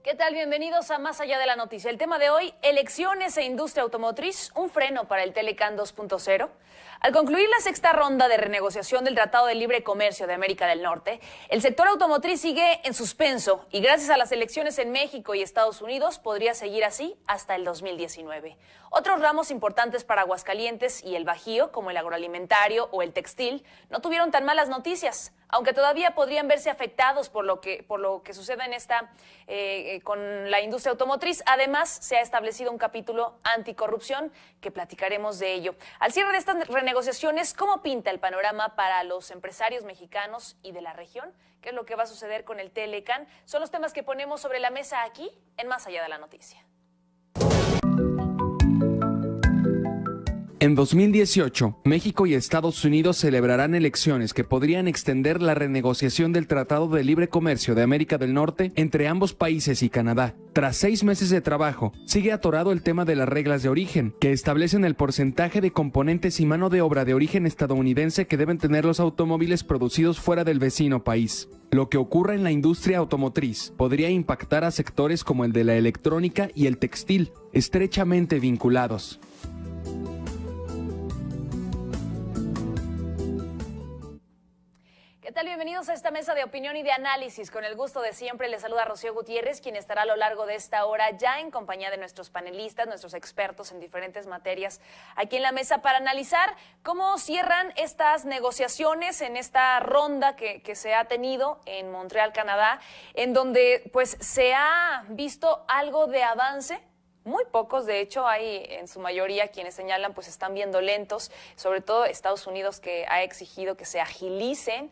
¿Qué tal? Bienvenidos a Más Allá de la Noticia. El tema de hoy, elecciones e industria automotriz, un freno para el Telecán 2.0. Al concluir la sexta ronda de renegociación del Tratado de Libre Comercio de América del Norte, el sector automotriz sigue en suspenso y gracias a las elecciones en México y Estados Unidos podría seguir así hasta el 2019. Otros ramos importantes para Aguascalientes y el Bajío, como el agroalimentario o el textil, no tuvieron tan malas noticias, aunque todavía podrían verse afectados por lo que suceda en con la industria automotriz. Además, se ha establecido un capítulo anticorrupción que platicaremos de ello. Al cierre de estas renegociaciones, ¿cómo pinta el panorama para los empresarios mexicanos y de la región? ¿Qué es lo que va a suceder con el Telecán? Son los temas que ponemos sobre la mesa aquí en Más Allá de la Noticia. En 2018, México y Estados Unidos celebrarán elecciones que podrían extender la renegociación del Tratado de Libre Comercio de América del Norte entre ambos países y Canadá. Tras 6 meses de trabajo, sigue atorado el tema de las reglas de origen, que establecen el porcentaje de componentes y mano de obra de origen estadounidense que deben tener los automóviles producidos fuera del vecino país. Lo que ocurra en la industria automotriz podría impactar a sectores como el de la electrónica y el textil, estrechamente vinculados. ¿Qué tal? Bienvenidos a esta mesa de opinión y de análisis. Con el gusto de siempre les saluda Rocío Gutiérrez, quien estará a lo largo de esta hora ya en compañía de nuestros panelistas, nuestros expertos en diferentes materias aquí en la mesa para analizar cómo cierran estas negociaciones en esta ronda que se ha tenido en Montreal, Canadá, en donde pues se ha visto algo de avance. Muy pocos, de hecho, hay en su mayoría quienes señalan pues están viendo lentos, sobre todo Estados Unidos, que ha exigido que se agilicen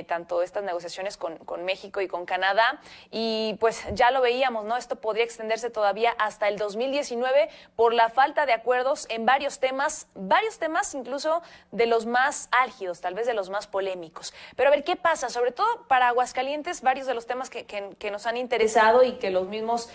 tanto estas negociaciones con México y con Canadá, y pues ya lo veíamos, ¿no? Esto podría extenderse todavía hasta el 2019 por la falta de acuerdos en varios temas incluso de los más álgidos, tal vez de los más polémicos. Pero a ver, ¿qué pasa? Sobre todo para Aguascalientes, varios de los temas que nos han interesado y que los mismos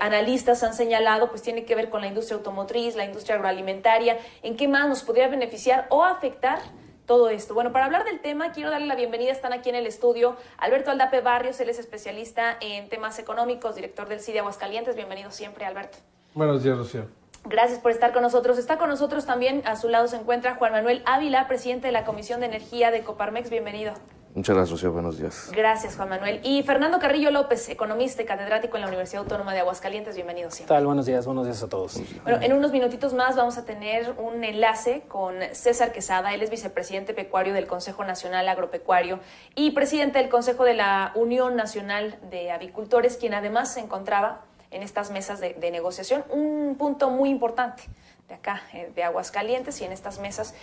analistas han señalado, pues tiene que ver con la industria automotriz, la industria agroalimentaria. ¿En qué más nos podría beneficiar o afectar todo esto? Bueno, para hablar del tema, quiero darle la bienvenida, están aquí en el estudio, Alberto Aldape Barrios, él es especialista en temas económicos, director del CIDE Aguascalientes. Bienvenido siempre, Alberto. Buenos días, Rocío. Gracias por estar con nosotros. Está con nosotros también, a su lado se encuentra Juan Manuel Ávila, presidente de la Comisión de Energía de Coparmex. Bienvenido. Muchas gracias, Rocío. Buenos días. Gracias, Juan Manuel. Y Fernando Carrillo López, economista y catedrático en la Universidad Autónoma de Aguascalientes. Bienvenido siempre. ¿Qué tal? Buenos días a todos. Bueno, en unos minutitos más vamos a tener un enlace con César Quesada. Él es vicepresidente pecuario del Consejo Nacional Agropecuario y presidente del Consejo de la Unión Nacional de Avicultores, quien además se encontraba en estas mesas de negociación. Un punto muy importante de acá, de Aguascalientes, y en estas mesas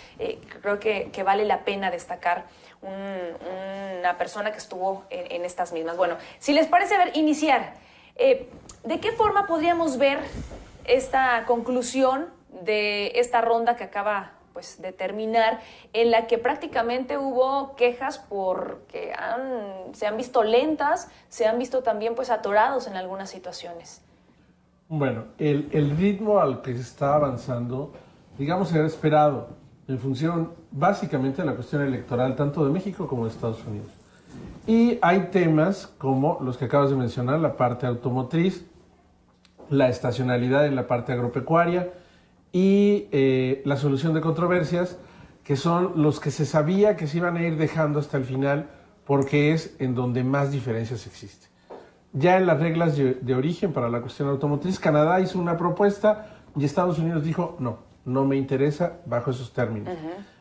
creo que vale la pena destacar una persona que estuvo en estas mismas. Bueno, si les parece, iniciar, ¿de qué forma podríamos ver esta conclusión de esta ronda que acaba pues de terminar, en la que prácticamente hubo quejas porque se han visto lentas, se han visto también pues atorados en algunas situaciones? Bueno, el ritmo al que se está avanzando, digamos, era esperado en función básicamente de la cuestión electoral tanto de México como de Estados Unidos. Y hay temas como los que acabas de mencionar, la parte automotriz, la estacionalidad en la parte agropecuaria y la solución de controversias, que son los que se sabía que se iban a ir dejando hasta el final porque es en donde más diferencias existen. Ya en las reglas de origen para la cuestión automotriz, Canadá hizo una propuesta y Estados Unidos dijo no me interesa bajo esos términos.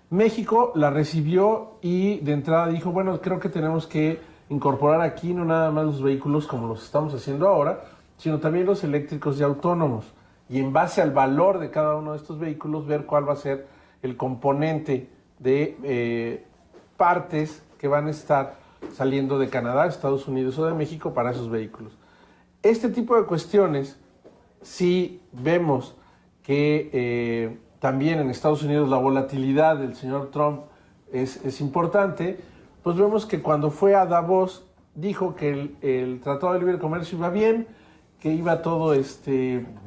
México la recibió y de entrada dijo, bueno, creo que tenemos que incorporar aquí no nada más los vehículos como los estamos haciendo ahora, sino también los eléctricos y autónomos. Y en base al valor de cada uno de estos vehículos, ver cuál va a ser el componente de partes que van a estar saliendo de Canadá, Estados Unidos o de México para esos vehículos. Este tipo de cuestiones, si vemos que también en Estados Unidos la volatilidad del señor Trump es importante, pues vemos que cuando fue a Davos dijo que el Tratado de Libre Comercio iba bien, que iba todo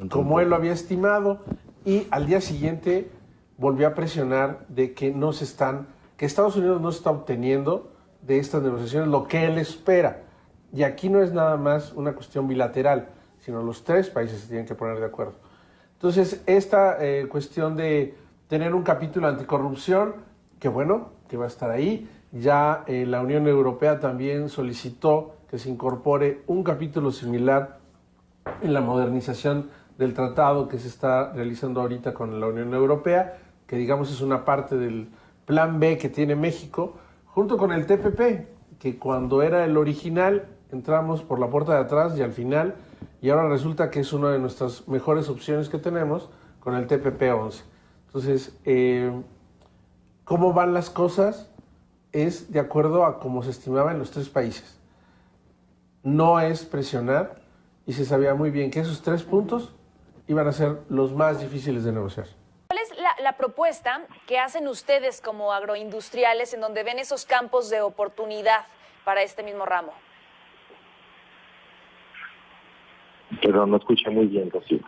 como él lo había estimado, y al día siguiente volvió a presionar de que Estados Unidos no está obteniendo de estas negociaciones lo que él espera. Y aquí no es nada más una cuestión bilateral, sino los tres países se tienen que poner de acuerdo. Entonces, esta cuestión de tener un capítulo anticorrupción, que bueno, que va a estar ahí. Ya la Unión Europea también solicitó que se incorpore un capítulo similar en la modernización del tratado que se está realizando ahorita con la Unión Europea, que digamos es una parte del plan B que tiene México, junto con el TPP, que cuando era el original entramos por la puerta de atrás y al final, y ahora resulta que es una de nuestras mejores opciones que tenemos con el TPP-11. Entonces, ¿cómo van las cosas? Es de acuerdo a cómo se estimaba en los tres países. No es presionar, y se sabía muy bien que esos 3 puntos iban a ser los más difíciles de negociar. ¿Cuál es la propuesta que hacen ustedes como agroindustriales en donde ven esos campos de oportunidad para este mismo ramo? Pero no escuché muy bien, Rocío.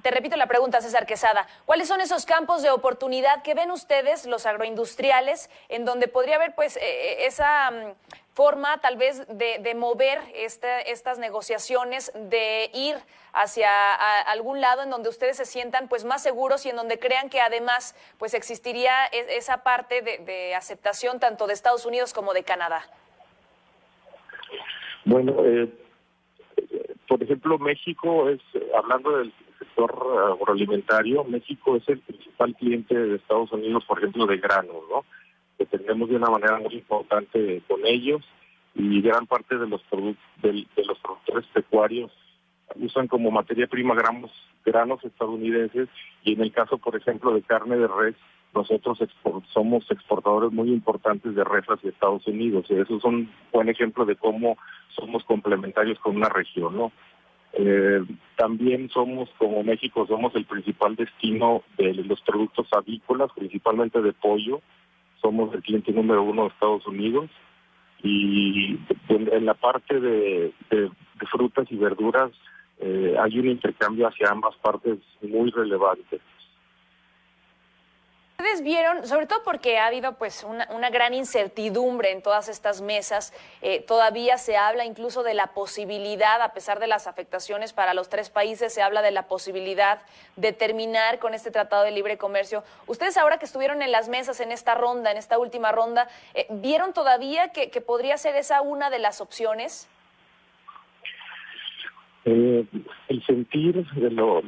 Te repito la pregunta, César Quesada. ¿Cuáles son esos campos de oportunidad que ven ustedes, los agroindustriales, en donde podría haber pues esa forma tal vez de mover estas negociaciones, de ir hacia algún lado en donde ustedes se sientan pues más seguros y en donde crean que además pues existiría esa parte de aceptación tanto de Estados Unidos como de Canadá? Bueno, por ejemplo, México es, hablando del sector agroalimentario, México es el principal cliente de Estados Unidos, por ejemplo, de granos, ¿no? Dependemos de una manera muy importante con ellos y gran parte de los los productores pecuarios usan como materia prima granos estadounidenses y en el caso, por ejemplo, de carne de res, nosotros somos exportadores muy importantes de res hacia Estados Unidos. Y eso es un buen ejemplo de cómo somos complementarios con una región, ¿no? También somos, como México, somos el principal destino de los productos avícolas, principalmente de pollo. Somos el cliente número 1 de Estados Unidos. Y en la parte de frutas y verduras hay un intercambio hacia ambas partes muy relevante. Ustedes vieron, sobre todo porque ha habido pues una gran incertidumbre en todas estas mesas, todavía se habla incluso de la posibilidad, a pesar de las afectaciones para los tres países, se habla de la posibilidad de terminar con este tratado de libre comercio. Ustedes ahora que estuvieron en las mesas en esta ronda, en esta última ronda, ¿vieron todavía que podría ser esa una de las opciones? El sentir de lo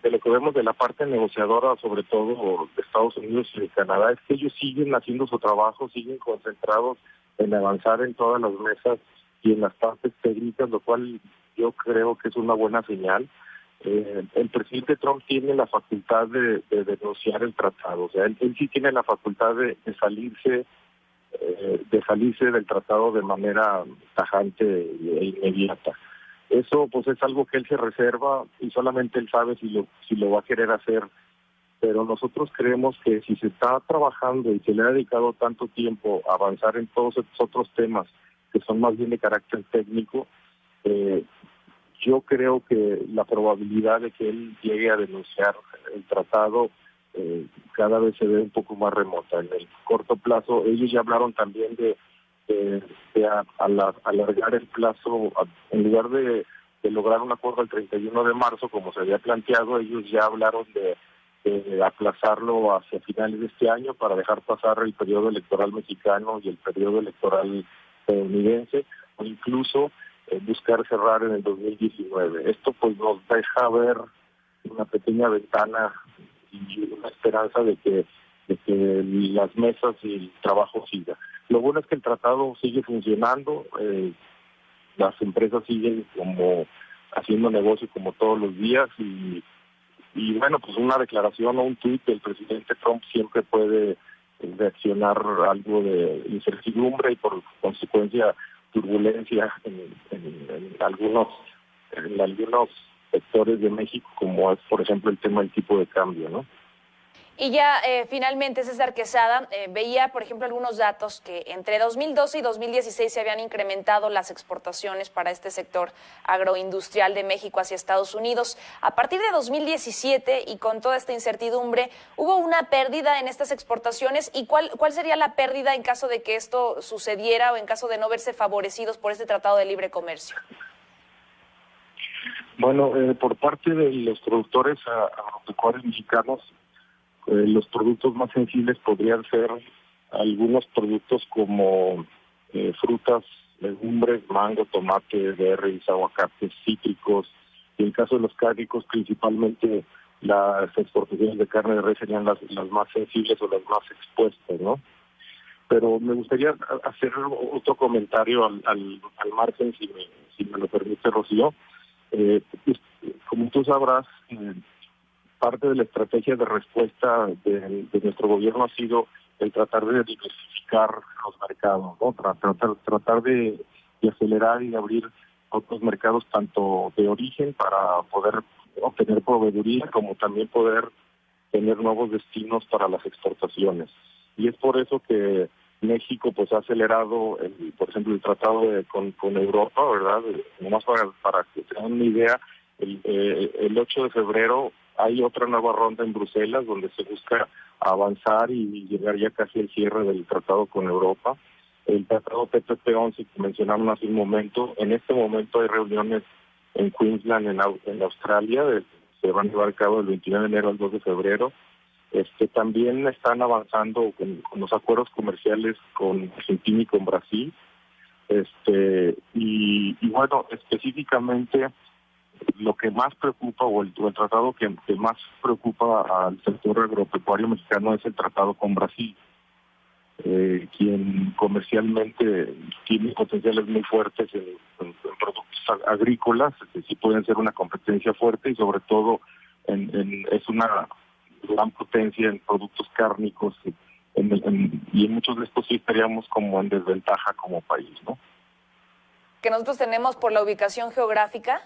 que vemos de la parte negociadora, sobre todo de Estados Unidos y de Canadá, es que ellos siguen haciendo su trabajo, siguen concentrados en avanzar en todas las mesas y en las partes técnicas, lo cual yo creo que es una buena señal. El presidente Trump tiene la facultad de denunciar el tratado, o sea, él sí tiene la facultad de salirse del tratado de manera tajante e inmediata. Eso pues es algo que él se reserva y solamente él sabe si lo va a querer hacer. Pero nosotros creemos que si se está trabajando y se le ha dedicado tanto tiempo a avanzar en todos estos otros temas que son más bien de carácter técnico, yo creo que la probabilidad de que él llegue a denunciar el tratado cada vez se ve un poco más remota. En el corto plazo, ellos ya hablaron también de alargar el plazo, en lugar de lograr un acuerdo el 31 de marzo, como se había planteado, ellos ya hablaron de aplazarlo hacia finales de este año para dejar pasar el periodo electoral mexicano y el periodo electoral estadounidense, o incluso buscar cerrar en el 2019. Esto pues nos deja ver una pequeña ventana y una esperanza de que las mesas y el trabajo siga. Lo bueno es que el tratado sigue funcionando, las empresas siguen como haciendo negocio como todos los días y bueno, pues una declaración o un tuit del presidente Trump siempre puede reaccionar algo de incertidumbre y por consecuencia turbulencia en algunos sectores de México, como es por ejemplo el tema del tipo de cambio, ¿no? Y ya finalmente, César Quesada, veía, por ejemplo, algunos datos que entre 2012 y 2016 se habían incrementado las exportaciones para este sector agroindustrial de México hacia Estados Unidos. A partir de 2017 y con toda esta incertidumbre, ¿hubo una pérdida en estas exportaciones? ¿Y cuál sería la pérdida en caso de que esto sucediera o en caso de no verse favorecidos por este Tratado de Libre Comercio? Bueno, por parte de los productores agropecuarios mexicanos, los productos más sensibles podrían ser algunos productos como frutas, legumbres, mango, tomate, berries, aguacates, cítricos. Y en el caso de los cárnicos, principalmente las exportaciones de carne de res serían las más sensibles o las más expuestas, ¿no? Pero me gustaría hacer otro comentario al margen, si me lo permite, Rocío. Pues, como tú sabrás, parte de la estrategia de respuesta de nuestro gobierno ha sido el tratar de diversificar los mercados, ¿no? Tratar de acelerar y abrir otros mercados, tanto de origen para poder obtener proveeduría, como también poder tener nuevos destinos para las exportaciones. Y es por eso que México pues ha acelerado, por ejemplo, el tratado con Europa, ¿verdad? Nomás para que tengan una idea, el 8 de febrero hay otra nueva ronda en Bruselas donde se busca avanzar y llegar ya casi al cierre del tratado con Europa. El tratado TPP-11 que mencionaron hace un momento, en este momento hay reuniones en Queensland, en Australia, se van a llevar a cabo del 29 de enero al 2 de febrero. También están avanzando con los acuerdos comerciales con Argentina y con Brasil. Y bueno, específicamente lo que más preocupa o el tratado que más preocupa al sector agropecuario mexicano es el tratado con Brasil, quien comercialmente tiene potenciales muy fuertes en productos agrícolas, que sí pueden ser una competencia fuerte y sobre todo es una gran potencia en productos cárnicos y en muchos de estos sí estaríamos como en desventaja como país, ¿no? Que nosotros tenemos por la ubicación geográfica.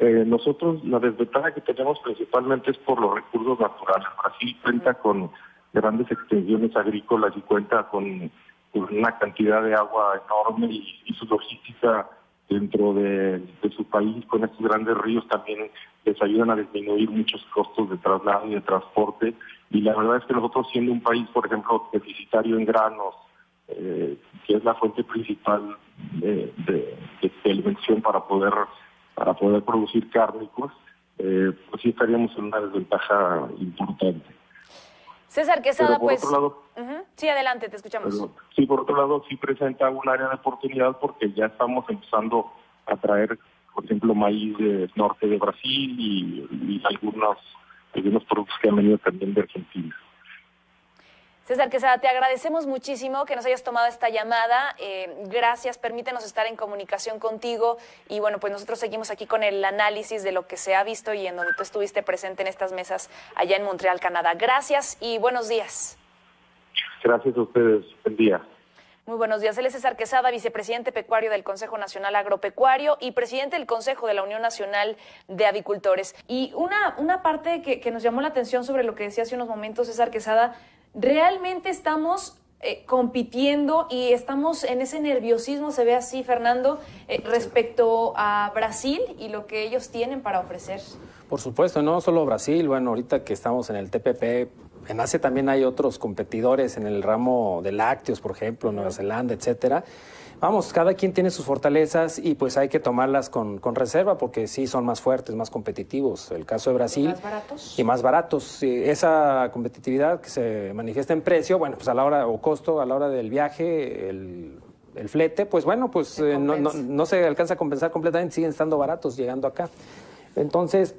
Nosotros la desventaja que tenemos principalmente es por los recursos naturales. Brasil cuenta con grandes extensiones agrícolas y cuenta con una cantidad de agua enorme y su logística dentro de su país con estos grandes ríos también les ayudan a disminuir muchos costos de traslado y de transporte. Y la verdad es que nosotros, siendo un país, por ejemplo, deficitario en granos, que es la fuente principal de alimentación para poder producir cárnicos, pues sí estaríamos en una desventaja importante. César Quesada, por pues... otro lado, sí, adelante, te escuchamos. Sí, por otro lado, sí presenta un área de oportunidad porque ya estamos empezando a traer, por ejemplo, maíz del norte de Brasil y algunos productos que han venido también de Argentina. César Quesada, te agradecemos muchísimo que nos hayas tomado esta llamada. Gracias, permítenos estar en comunicación contigo. Y bueno, pues nosotros seguimos aquí con el análisis de lo que se ha visto y en donde tú estuviste presente en estas mesas allá en Montreal, Canadá. Gracias y buenos días. Gracias a ustedes. Buen día. Muy buenos días. Él es César Quesada, vicepresidente pecuario del Consejo Nacional Agropecuario y presidente del Consejo de la Unión Nacional de Avicultores. Y una parte que nos llamó la atención sobre lo que decía hace unos momentos César Quesada, realmente estamos compitiendo y estamos en ese nerviosismo, se ve así, Fernando, respecto a Brasil y lo que ellos tienen para ofrecer. Por supuesto, no solo Brasil, bueno, ahorita que estamos en el TPP, en Asia también hay otros competidores en el ramo de lácteos, por ejemplo, Nueva Zelanda, etcétera. Vamos, cada quien tiene sus fortalezas y pues hay que tomarlas con reserva porque sí son más fuertes, más competitivos. El caso de Brasil. ¿Y más baratos? Y más baratos. Esa competitividad que se manifiesta en precio, bueno, pues a la hora, o costo, a la hora del viaje, el flete, pues bueno, pues no se alcanza a compensar completamente, siguen estando baratos llegando acá. Entonces,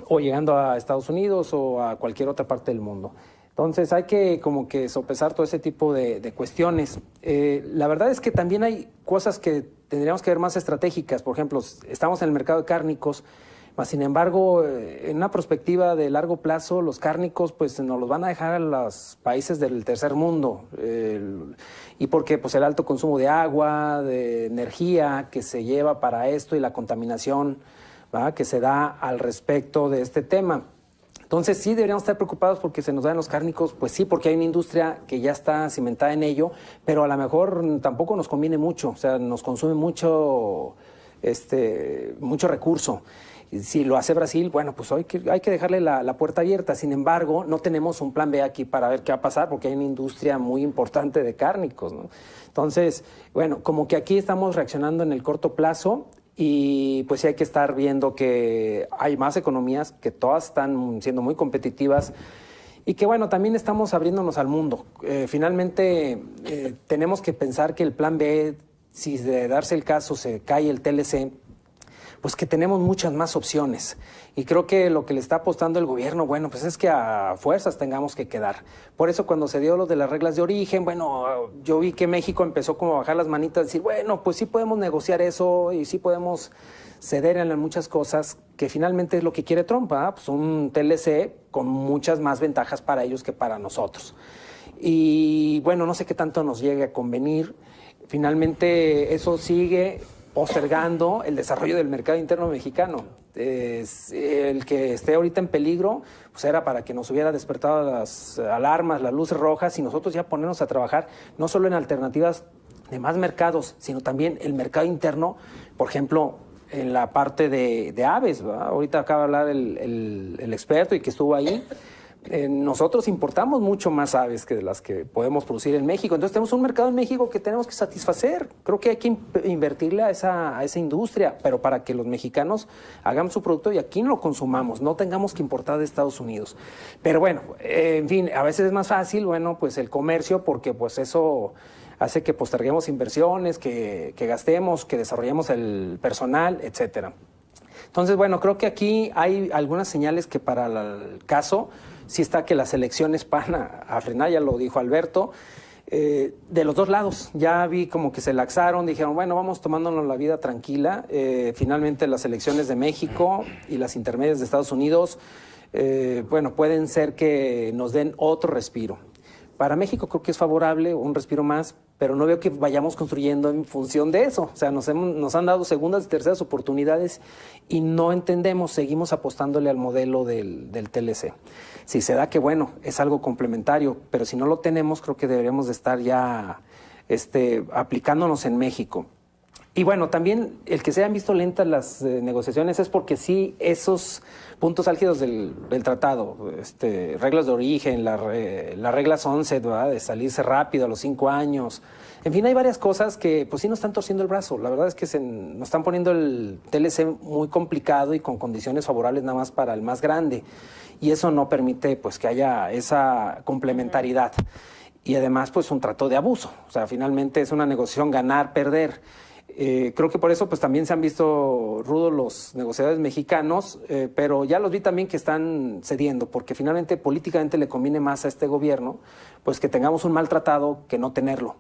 o llegando a Estados Unidos o a cualquier otra parte del mundo. Entonces hay que como que sopesar todo ese tipo de cuestiones. La verdad es que también hay cosas que tendríamos que ver más estratégicas. Por ejemplo, estamos en el mercado de cárnicos, mas sin embargo, en una perspectiva de largo plazo, los cárnicos pues nos los van a dejar a los países del tercer mundo. Y porque pues el alto consumo de agua, de energía que se lleva para esto y la contaminación, ¿va?, que se da al respecto de este tema. Entonces sí deberíamos estar preocupados porque se nos dan los cárnicos, pues sí, porque hay una industria que ya está cimentada en ello, pero a lo mejor tampoco nos conviene mucho, o sea, nos consume mucho recurso. Si lo hace Brasil, bueno, pues hay que dejarle la puerta abierta. Sin embargo, no tenemos un plan B aquí para ver qué va a pasar porque hay una industria muy importante de cárnicos, ¿no? Entonces, bueno, como que aquí estamos reaccionando en el corto plazo y pues sí hay que estar viendo que hay más economías que todas están siendo muy competitivas y que bueno, también estamos abriéndonos al mundo. Finalmente, tenemos que pensar que el plan B, si de darse el caso se cae el TLC, pues que tenemos muchas más opciones. Y creo que lo que le está apostando el gobierno, bueno, pues es que a fuerzas tengamos que quedar. Por eso cuando se dio lo de las reglas de origen, bueno, yo vi que México empezó como a bajar las manitas, decir, bueno, pues sí podemos negociar eso y sí podemos ceder en muchas cosas, que finalmente es lo que quiere Trump, ¿eh? Pues un TLC con muchas más ventajas para ellos que para nosotros. Y bueno, no sé qué tanto nos llegue a convenir. Finalmente eso sigue postergando el desarrollo del mercado interno mexicano. El que esté ahorita en peligro, pues era para que nos hubiera despertado las alarmas, las luces rojas y nosotros ya ponernos a trabajar no solo en alternativas de más mercados, sino también el mercado interno, por ejemplo, en la parte de aves, ¿verdad? Ahorita acaba de hablar el experto y que estuvo ahí. Nosotros importamos mucho más aves que de las que podemos producir en México. Entonces tenemos un mercado en México que tenemos que satisfacer. Creo que hay que invertirle a esa industria, pero para que los mexicanos hagamos su producto y aquí lo consumamos, no tengamos que importar de Estados Unidos. Pero bueno, en fin, a veces es más fácil, bueno, pues el comercio, porque pues eso hace que posterguemos inversiones, que gastemos, que desarrollemos el personal, etcétera. Entonces, bueno, creo que aquí hay algunas señales que para el caso sí está que las elecciones van a frenar, ya lo dijo Alberto, de los dos lados. Ya vi como que se laxaron, dijeron, bueno, vamos tomándonos la vida tranquila. Finalmente las elecciones de México y las intermedias de Estados Unidos, bueno, pueden ser que nos den otro respiro. Para México creo que es favorable, un respiro más, pero no veo que vayamos construyendo en función de eso. O sea, nos han dado segundas y terceras oportunidades y no entendemos, seguimos apostándole al modelo del TLC. Si se da que, bueno, es algo complementario, pero si no lo tenemos, creo que deberíamos de estar ya aplicándonos en México. Y bueno, también el que se hayan visto lentas las negociaciones es porque sí, esos puntos álgidos del tratado, reglas de origen, las reglas 11, ¿verdad? De salirse rápido a los 5 años. En fin, hay varias cosas que pues sí nos están torciendo el brazo. La verdad es que nos están poniendo el TLC muy complicado y con condiciones favorables nada más para el más grande. Y eso no permite pues que haya esa complementariedad. Y además pues un trato de abuso. O sea, finalmente es una negociación ganar-perder. Creo que por eso pues también se han visto rudos los negociadores mexicanos, pero ya los vi también que están cediendo, porque finalmente políticamente le conviene más a este gobierno pues que tengamos un mal tratado que no tenerlo.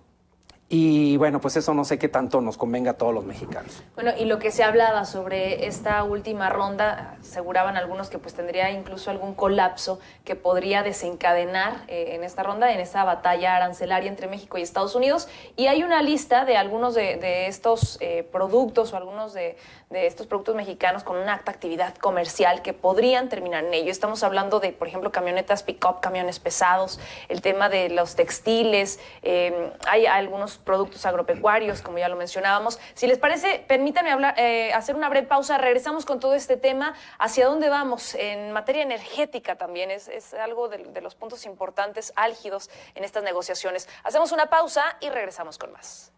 Y bueno, pues eso no sé qué tanto nos convenga a todos los mexicanos. Bueno, y lo que se hablaba sobre esta última ronda, aseguraban algunos que pues tendría incluso algún colapso que podría desencadenar en esta ronda, en esta batalla arancelaria entre México y Estados Unidos. Y hay una lista de algunos de estos productos o algunos de estos productos mexicanos con una alta actividad comercial que podrían terminar en ello. Estamos hablando de, por ejemplo, camionetas pick-up, camiones pesados, el tema de los textiles, hay algunos productos agropecuarios, como ya lo mencionábamos. Si les parece, permítanme hacer una breve pausa. Regresamos con todo este tema. ¿Hacia dónde vamos? En materia energética también es algo de los puntos importantes, álgidos en estas negociaciones. Hacemos una pausa y regresamos con más.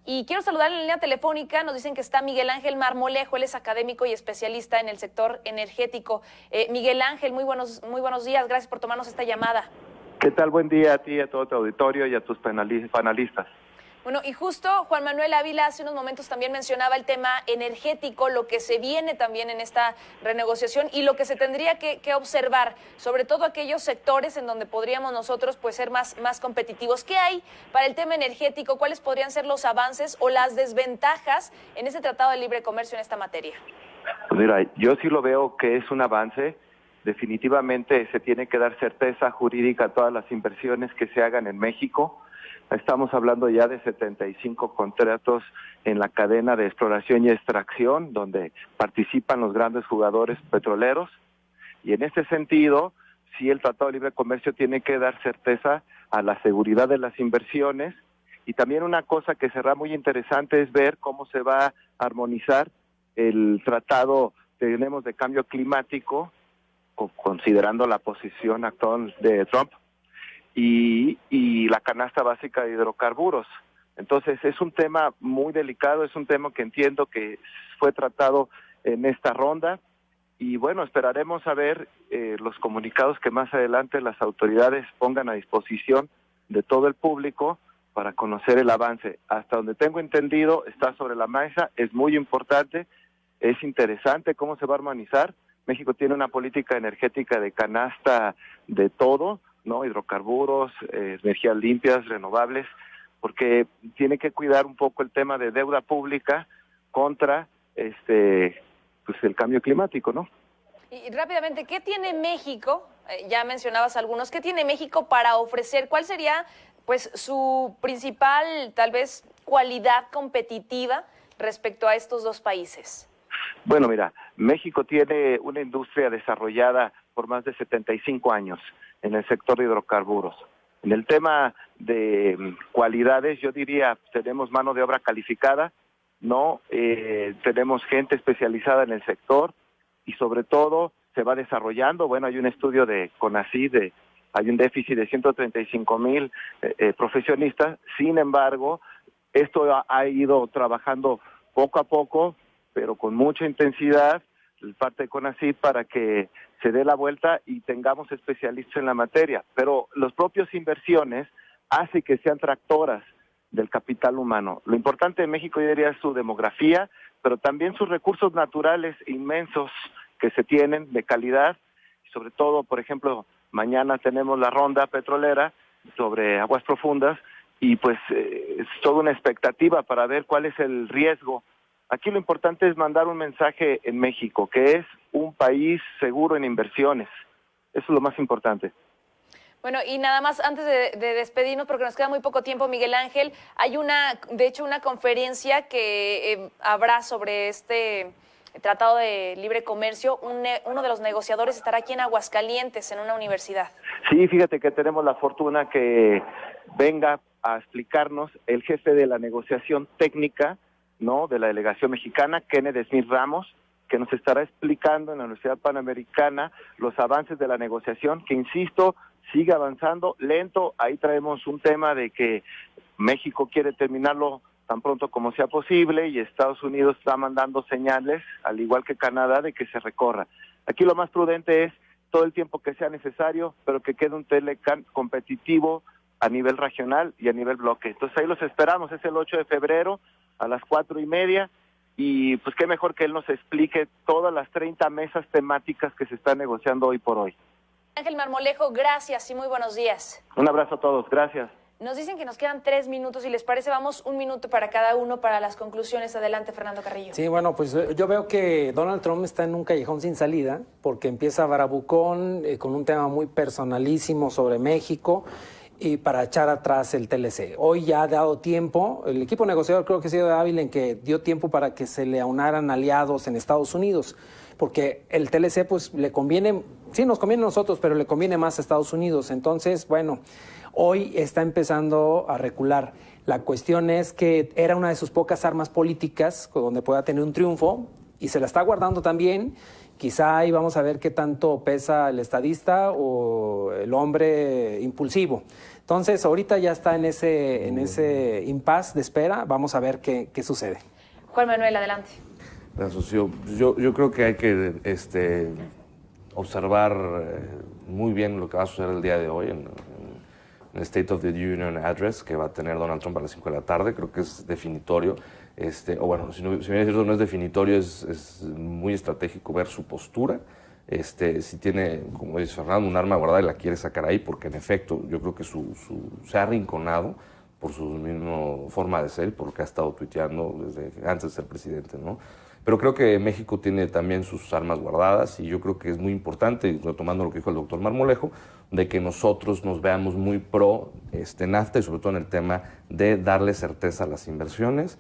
Y quiero saludar en la línea telefónica. Nos dicen que está Miguel Ángel Marmolejo. Él es académico y especialista en el sector energético. Miguel Ángel, muy buenos días. Gracias por tomarnos esta llamada. ¿Qué tal? Buen día a ti, a todo tu auditorio y a tus panelistas. Bueno, y justo Juan Manuel Ávila hace unos momentos también mencionaba el tema energético, lo que se viene también en esta renegociación y lo que se tendría que observar, sobre todo aquellos sectores en donde podríamos nosotros pues ser más competitivos. ¿Qué hay para el tema energético? ¿Cuáles podrían ser los avances o las desventajas en ese Tratado de Libre Comercio en esta materia? Pues mira, yo sí lo veo que es un avance. Definitivamente se tiene que dar certeza jurídica a todas las inversiones que se hagan en México. Estamos hablando ya de 75 contratos en la cadena de exploración y extracción, donde participan los grandes jugadores petroleros. Y en este sentido, sí, el Tratado de Libre Comercio tiene que dar certeza a la seguridad de las inversiones. Y también una cosa que será muy interesante es ver cómo se va a armonizar el tratado que tenemos de cambio climático, considerando la posición actual de Trump, y la canasta básica de hidrocarburos. Entonces es un tema muy delicado, es un tema que entiendo que fue tratado en esta ronda, y bueno, esperaremos a ver los comunicados que más adelante las autoridades pongan a disposición de todo el público para conocer el avance. Hasta donde tengo entendido, está sobre la mesa, es muy importante, es interesante cómo se va a armonizar. México tiene una política energética de canasta de todo, ¿no? Hidrocarburos, energías limpias, renovables, porque tiene que cuidar un poco el tema de deuda pública contra pues el cambio climático, ¿no? Y rápidamente, ¿qué tiene México? Ya mencionabas algunos. ¿Qué tiene México para ofrecer? ¿Cuál sería, pues, su principal, tal vez, cualidad competitiva respecto a estos dos países? Bueno, mira, México tiene una industria desarrollada por más de 75 años en el sector de hidrocarburos. En el tema de cualidades, yo diría, tenemos mano de obra calificada, ¿no? Tenemos gente especializada en el sector y sobre todo se va desarrollando. Bueno, hay un estudio de CONACYT, hay un déficit de 135,000 profesionistas. Sin embargo, esto ha ido trabajando poco a poco, pero con mucha intensidad, parte de CONACYT, para que se dé la vuelta y tengamos especialistas en la materia. Pero los propios inversiones hacen que sean tractoras del capital humano. Lo importante de México, yo diría, es su demografía, pero también sus recursos naturales inmensos que se tienen de calidad. Y sobre todo, por ejemplo, mañana tenemos la ronda petrolera sobre aguas profundas y pues es toda una expectativa para ver cuál es el riesgo. Aquí lo importante es mandar un mensaje en México, que es un país seguro en inversiones. Eso es lo más importante. Bueno, y nada más antes de despedirnos, porque nos queda muy poco tiempo, Miguel Ángel, hay de hecho una conferencia que habrá sobre este Tratado de Libre Comercio. Uno de los negociadores estará aquí en Aguascalientes, en una universidad. Sí, fíjate que tenemos la fortuna que venga a explicarnos el jefe de la negociación técnica, ¿no?, de la delegación mexicana, Kenneth Smith Ramos, que nos estará explicando en la Universidad Panamericana los avances de la negociación, que insisto, sigue avanzando lento. Ahí traemos un tema de que México quiere terminarlo tan pronto como sea posible y Estados Unidos está mandando señales, al igual que Canadá, de que se recorra. Aquí lo más prudente es todo el tiempo que sea necesario, pero que quede un Telecan competitivo a nivel regional y a nivel bloque. Entonces ahí los esperamos, es el 8 de febrero a las 4:30, y pues qué mejor que él nos explique todas las 30 mesas temáticas que se están negociando hoy por hoy. Ángel Marmolejo, gracias y muy buenos días. Un abrazo a todos, gracias. Nos dicen que nos quedan 3 minutos, y les parece, vamos 1 minuto para cada uno para las conclusiones. Adelante, Fernando Carrillo. Sí, bueno, pues yo veo que Donald Trump está en un callejón sin salida, porque empieza bravucón con un tema muy personalísimo sobre México, y para echar atrás el TLC. Hoy ya ha dado tiempo, el equipo negociador creo que ha sido hábil en que dio tiempo para que se le aunaran aliados en Estados Unidos, porque el TLC pues le conviene, sí nos conviene a nosotros, pero le conviene más a Estados Unidos. Entonces, bueno, hoy está empezando a recular. La cuestión es que era una de sus pocas armas políticas donde pueda tener un triunfo, y se la está guardando también. Quizá ahí vamos a ver qué tanto pesa el estadista o el hombre impulsivo. Entonces, ahorita ya está en ese impasse de espera. Vamos a ver qué sucede. Juan Manuel, adelante. Gracias, yo creo que hay que observar muy bien lo que va a suceder el día de hoy en el State of the Union Address que va a tener Donald Trump a las 5 de la tarde. Creo que es definitorio. O bueno, si bien es cierto, no es definitorio, es muy estratégico ver su postura. Si tiene, como dice Fernando, un arma guardada y la quiere sacar ahí, porque en efecto yo creo que se ha arrinconado por su misma forma de ser, porque ha estado tuiteando desde antes de ser presidente, ¿no? Pero creo que México tiene también sus armas guardadas, y yo creo que es muy importante, retomando lo que dijo el doctor Marmolejo, de que nosotros nos veamos muy pro NAFTA, y sobre todo en el tema de darle certeza a las inversiones.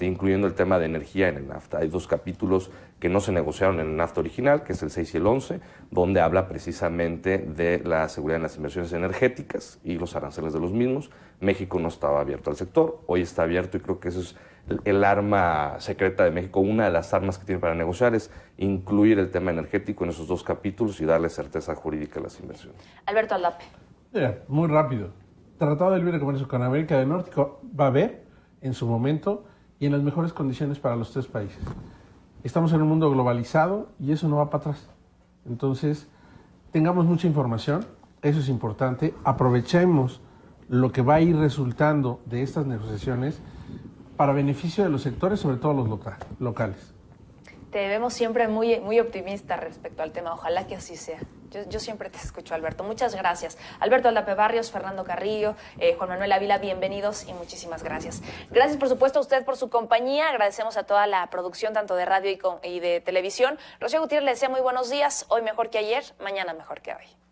incluyendo el tema de energía en el NAFTA. Hay 2 capítulos que no se negociaron en el NAFTA original, que es el 6 y el 11, donde habla precisamente de la seguridad en las inversiones energéticas y los aranceles de los mismos. México no estaba abierto al sector, hoy está abierto y creo que eso es el arma secreta de México. Una de las armas que tiene para negociar es incluir el tema energético en esos 2 capítulos y darle certeza jurídica a las inversiones. Alberto Aldape. Mira, muy rápido. Tratado de Libre Comercio con América del Norte va a haber en su momento y en las mejores condiciones para los 3 países. Estamos en un mundo globalizado y eso no va para atrás. Entonces, tengamos mucha información, eso es importante. Aprovechemos lo que va a ir resultando de estas negociaciones para beneficio de los sectores, sobre todo los locales. Te vemos siempre muy optimista respecto al tema. Ojalá que así sea. Yo siempre te escucho, Alberto. Muchas gracias. Alberto Aldape Barrios, Fernando Carrillo, Juan Manuel Ávila, bienvenidos y muchísimas gracias. Gracias, por supuesto, a usted por su compañía. Agradecemos a toda la producción, tanto de radio y de televisión. Rocío Gutiérrez le desea muy buenos días. Hoy mejor que ayer, mañana mejor que hoy.